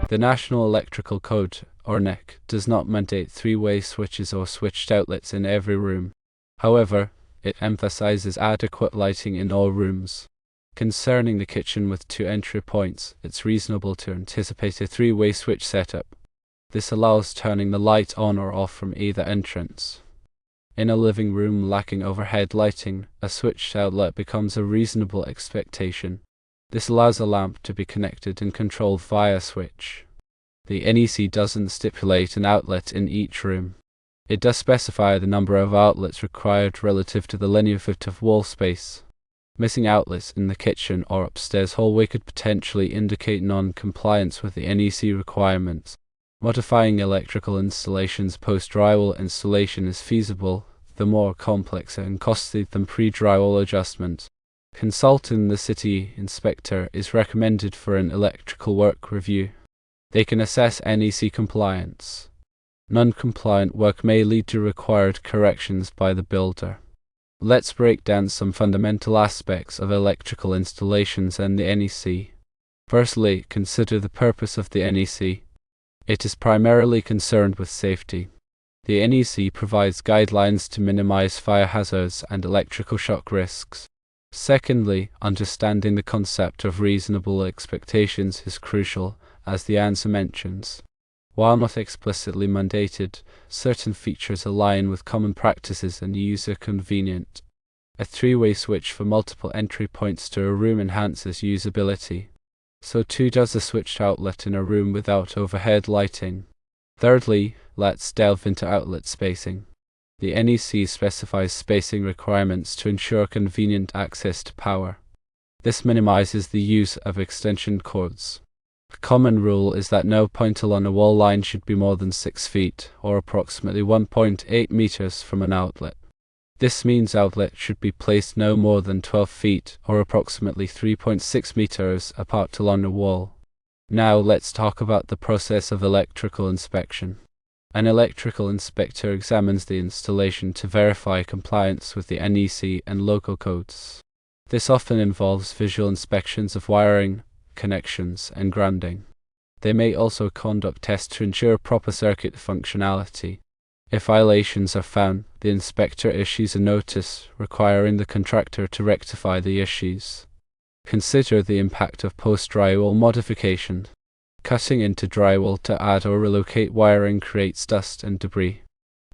The National Electrical Code, or NEC, does not mandate three-way switches or switched outlets in every room. However, it emphasizes adequate lighting in all rooms. Concerning the kitchen with two entry points, it's reasonable to anticipate a three-way switch setup. This allows turning the light on or off from either entrance. In a living room lacking overhead lighting, a switched outlet becomes a reasonable expectation. This allows a lamp to be connected and controlled via switch. The NEC doesn't stipulate an outlet in each room. It does specify the number of outlets required relative to the linear foot of wall space. Missing outlets in the kitchen or upstairs hallway could potentially indicate non-compliance with the NEC requirements. Modifying electrical installations post-drywall installation is feasible, though more complex and costly than pre-drywall adjustment. Consulting the city inspector is recommended for an electrical work review. They can assess NEC compliance. Non-compliant work may lead to required corrections by the builder. Let's break down some fundamental aspects of electrical installations and the NEC. Firstly, consider the purpose of the NEC. It is primarily concerned with safety. The NEC provides guidelines to minimize fire hazards and electrical shock risks. Secondly, understanding the concept of reasonable expectations is crucial, as the answer mentions. While not explicitly mandated, certain features align with common practices and user convenient. A three-way switch for multiple entry points to a room enhances usability. So too does a switched outlet in a room without overhead lighting. Thirdly, let's delve into outlet spacing. The NEC specifies spacing requirements to ensure convenient access to power. This minimizes the use of extension cords. A common rule is that no point along a wall line should be more than 6 feet, or approximately 1.8 meters from an outlet. This means outlets should be placed no more than 12 feet, or approximately 3.6 meters apart along the wall. Now let's talk about the process of electrical inspection. An electrical inspector examines the installation to verify compliance with the NEC and local codes. This often involves visual inspections of wiring, connections, and grounding. They may also conduct tests to ensure proper circuit functionality. If violations are found, the inspector issues a notice requiring the contractor to rectify the issues. Consider the impact of post-drywall modification. Cutting into drywall to add or relocate wiring creates dust and debris.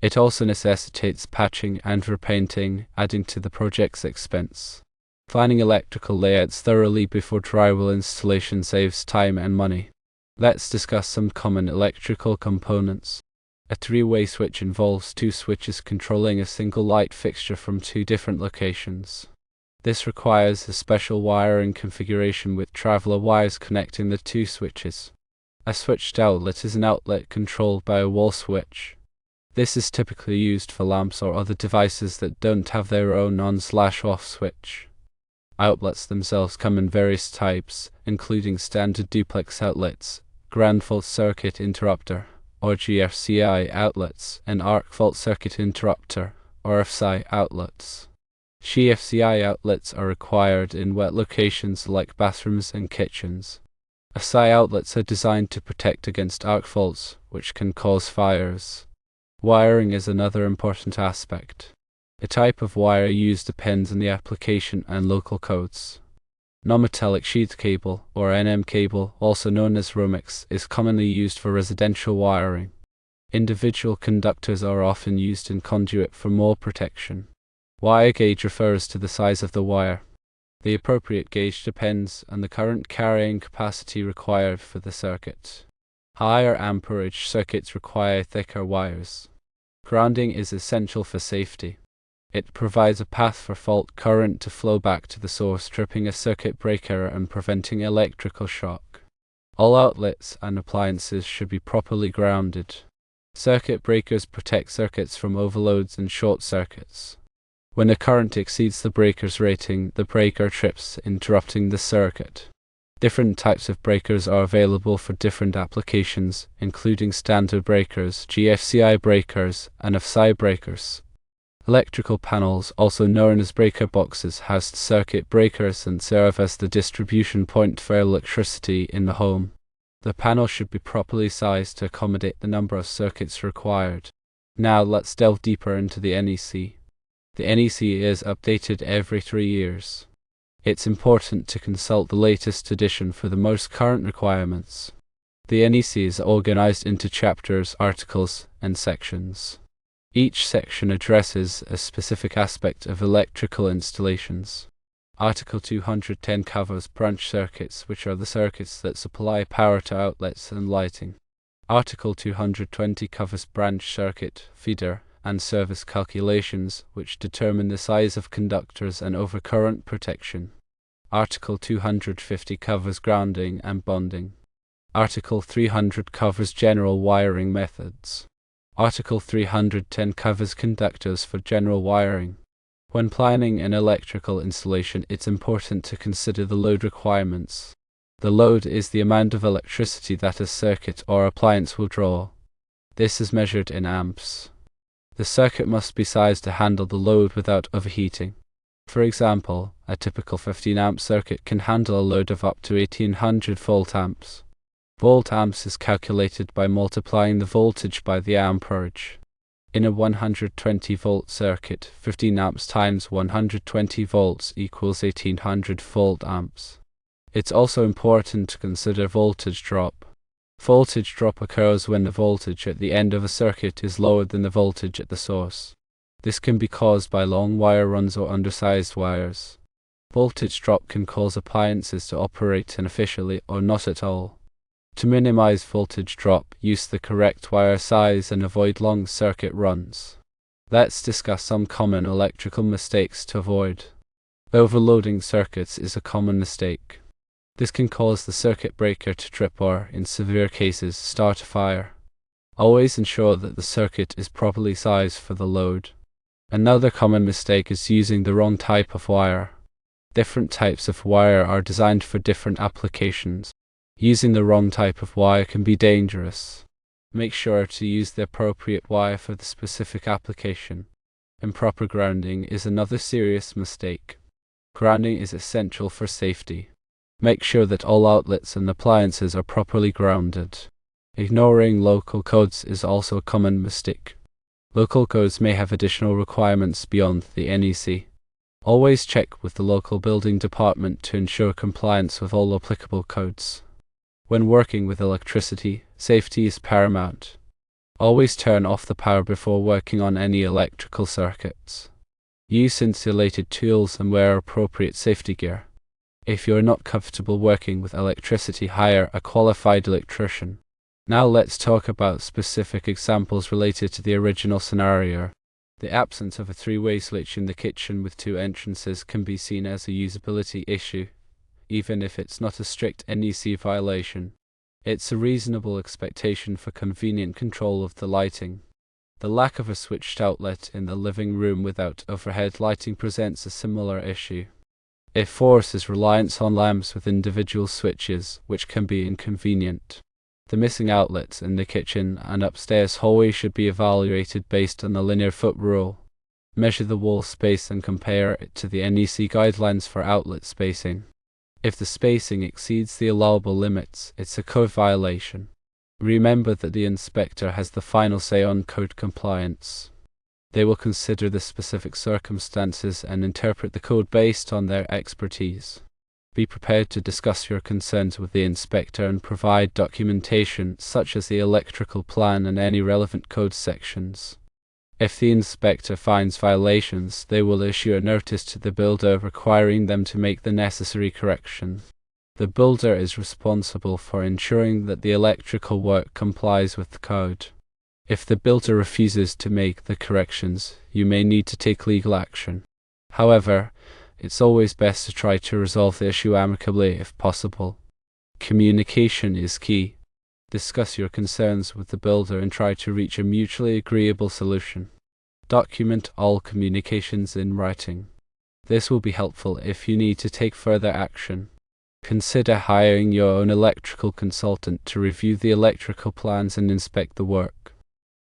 It also necessitates patching and repainting, adding to the project's expense. Planning electrical layouts thoroughly before drywall installation saves time and money. Let's discuss some common electrical components. A three-way switch involves two switches controlling a single light fixture from two different locations. This requires a special wiring configuration with traveler wires connecting the two switches. A switched outlet is an outlet controlled by a wall switch. This is typically used for lamps or other devices that don't have their own on/off switch. Outlets themselves come in various types, including standard duplex outlets, ground fault circuit interrupter, or GFCI outlets, and arc fault circuit interrupter, or FSI outlets. GFCI outlets are required in wet locations like bathrooms and kitchens. FSI outlets are designed to protect against arc faults, which can cause fires. Wiring is another important aspect. The type of wire used depends on the application and local codes. Non-metallic sheath cable, or NM cable, also known as Romex, is commonly used for residential wiring. Individual conductors are often used in conduit for more protection. Wire gauge refers to the size of the wire. The appropriate gauge depends on the current carrying capacity required for the circuit. Higher amperage circuits require thicker wires. Grounding is essential for safety. It provides a path for fault current to flow back to the source, tripping a circuit breaker and preventing electrical shock. All outlets and appliances should be properly grounded. Circuit breakers protect circuits from overloads and short circuits. When the current exceeds the breaker's rating, the breaker trips, interrupting the circuit. Different types of breakers are available for different applications, including standard breakers, GFCI breakers, and FSI breakers. Electrical panels, also known as breaker boxes, house circuit breakers and serve as the distribution point for electricity in the home. The panel should be properly sized to accommodate the number of circuits required. Now let's delve deeper into the NEC. The NEC is updated every 3 years. It's important to consult the latest edition for the most current requirements. The NEC is organized into chapters, articles, and sections. Each section addresses a specific aspect of electrical installations. Article 210 covers branch circuits, which are the circuits that supply power to outlets and lighting. Article 220 covers branch circuit, feeder, and service calculations, which determine the size of conductors and overcurrent protection. Article 250 covers grounding and bonding. Article 300 covers general wiring methods. Article 310 covers conductors for general wiring. When planning an electrical installation, it's important to consider the load requirements. The load is the amount of electricity that a circuit or appliance will draw. This is measured in amps. The circuit must be sized to handle the load without overheating. For example, a typical 15 amp circuit can handle a load of up to 1800 volt amps. Volt amps is calculated by multiplying the voltage by the amperage. In a 120 volt circuit, 15 amps times 120 volts equals 1800 volt amps. It's also important to consider voltage drop. Voltage drop occurs when the voltage at the end of a circuit is lower than the voltage at the source. This can be caused by long wire runs or undersized wires. Voltage drop can cause appliances to operate inefficiently or not at all. To minimize voltage drop, use the correct wire size and avoid long circuit runs. Let's discuss some common electrical mistakes to avoid. Overloading circuits is a common mistake. This can cause the circuit breaker to trip or, in severe cases, start a fire. Always ensure that the circuit is properly sized for the load. Another common mistake is using the wrong type of wire. Different types of wire are designed for different applications. Using the wrong type of wire can be dangerous. Make sure to use the appropriate wire for the specific application. Improper grounding is another serious mistake. Grounding is essential for safety. Make sure that all outlets and appliances are properly grounded. Ignoring local codes is also a common mistake. Local codes may have additional requirements beyond the NEC. Always check with the local building department to ensure compliance with all applicable codes. When working with electricity, safety is paramount. Always turn off the power before working on any electrical circuits. Use insulated tools and wear appropriate safety gear. If you are not comfortable working with electricity, hire a qualified electrician. Now let's talk about specific examples related to the original scenario. The absence of a three-way switch in the kitchen with 2 entrances can be seen as a usability issue, even if it's not a strict NEC violation. It's a reasonable expectation for convenient control of the lighting. The lack of a switched outlet in the living room without overhead lighting presents a similar issue. It forces reliance on lamps with individual switches, which can be inconvenient. The missing outlets in the kitchen and upstairs hallway should be evaluated based on the linear foot rule. Measure the wall space and compare it to the NEC guidelines for outlet spacing. If the spacing exceeds the allowable limits, it's a code violation. Remember that the inspector has the final say on code compliance. They will consider the specific circumstances and interpret the code based on their expertise. Be prepared to discuss your concerns with the inspector and provide documentation such as the electrical plan and any relevant code sections. If the inspector finds violations, they will issue a notice to the builder requiring them to make the necessary corrections. The builder is responsible for ensuring that the electrical work complies with the code. If the builder refuses to make the corrections, you may need to take legal action. However, it's always best to try to resolve the issue amicably if possible. Communication is key. Discuss your concerns with the builder and try to reach a mutually agreeable solution. Document all communications in writing. This will be helpful if you need to take further action. Consider hiring your own electrical consultant to review the electrical plans and inspect the work.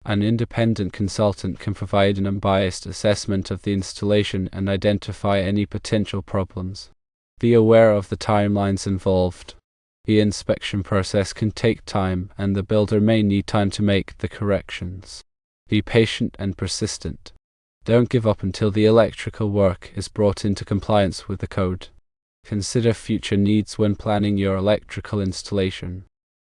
An independent consultant can provide an unbiased assessment of the installation and identify any potential problems. Be aware of the timelines involved. The inspection process can take time, and the builder may need time to make the corrections. Be patient and persistent. Don't give up until the electrical work is brought into compliance with the code. Consider future needs when planning your electrical installation.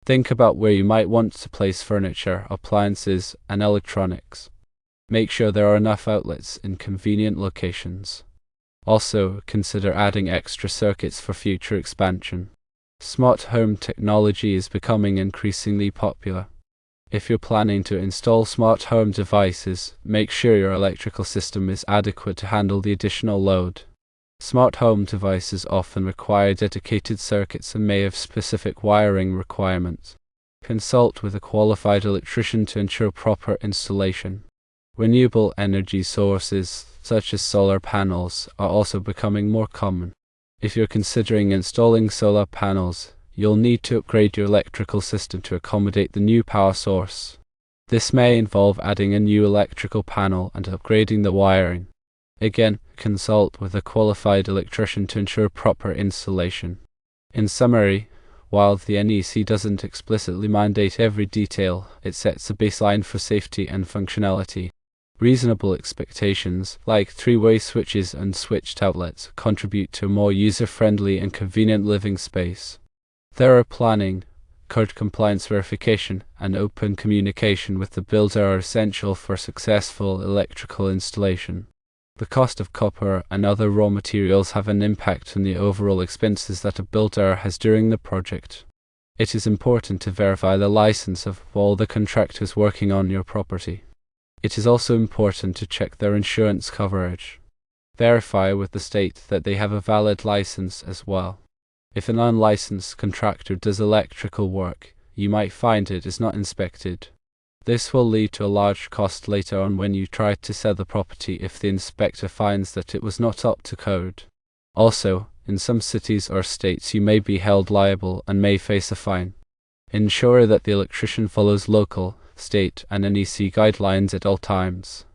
Think about where you might want to place furniture, appliances, and electronics. Make sure there are enough outlets in convenient locations. Also, consider adding extra circuits for future expansion. Smart home technology is becoming increasingly popular. If you're planning to install smart home devices, make sure your electrical system is adequate to handle the additional load. Smart home devices often require dedicated circuits and may have specific wiring requirements. Consult with a qualified electrician to ensure proper installation. Renewable energy sources, such as solar panels, are also becoming more common. If you're considering installing solar panels, you'll need to upgrade your electrical system to accommodate the new power source. This may involve adding a new electrical panel and upgrading the wiring. Again, consult with a qualified electrician to ensure proper installation. In summary, while the NEC doesn't explicitly mandate every detail, it sets a baseline for safety and functionality. Reasonable expectations, like three-way switches and switched outlets, contribute to a more user-friendly and convenient living space. Thorough planning, code compliance verification, and open communication with the builder are essential for successful electrical installation. The cost of copper and other raw materials have an impact on the overall expenses that a builder has during the project. It is important to verify the license of all the contractors working on your property. It is also important to check their insurance coverage. Verify with the state that they have a valid license as well. If an unlicensed contractor does electrical work, you might find it is not inspected. This will lead to a large cost later on when you try to sell the property if the inspector finds that it was not up to code. Also, in some cities or states you may be held liable and may face a fine. Ensure that the electrician follows local, state, and NEC guidelines at all times.